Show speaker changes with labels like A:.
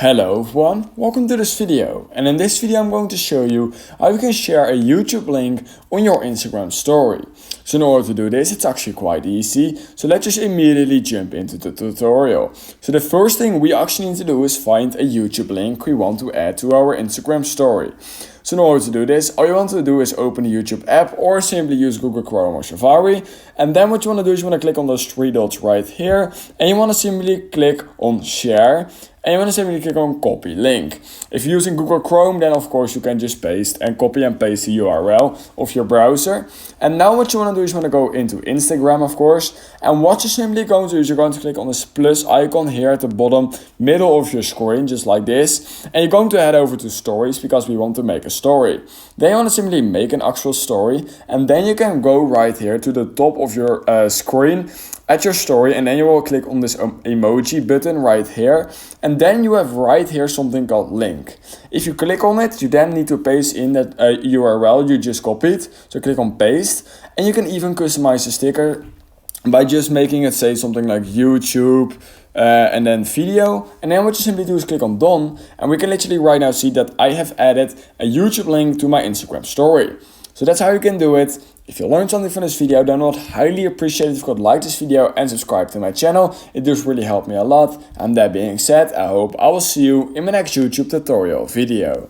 A: Hello everyone, welcome to this video, and in this video I'm going to show you how you can share a YouTube link on your Instagram story. So in order to do this, it's actually quite easy, so let's just immediately jump into the tutorial. So the first thing we actually need to do is find a YouTube link we want to add to our Instagram story. So in order to do this, all you want to do is open the YouTube app or simply use Google Chrome or Safari. And then what you want to do is you want to click on those three dots right here. And you want to simply click on share. And you want to simply click on copy link. If you're using Google Chrome, then of course you can just paste and copy and paste the URL of your browser. And now what you want to do is you want to go into Instagram, of course. And what you're simply going to do is you're going to click on this plus icon here at the bottom middle of your screen, just like this. And you're going to head over to stories because we want to make a story. Then you want to simply make an actual story. And then you can go right here to the top of your screen at your story, and then you will click on this emoji button right here, and then you have right here something called link. If you click on it, you then need to paste in that URL you just copied, so click on paste, and you can even customize the sticker by just making it say something like YouTube and then video, and then what you simply do is click on done, and we can literally right now see that I have added a YouTube link to my Instagram story. So that's how you can do it. If you learned something from this video, then I would highly appreciate it if you could like this video and subscribe to my channel. It does really help me a lot. And that being said, I hope I will see you in my next YouTube tutorial video.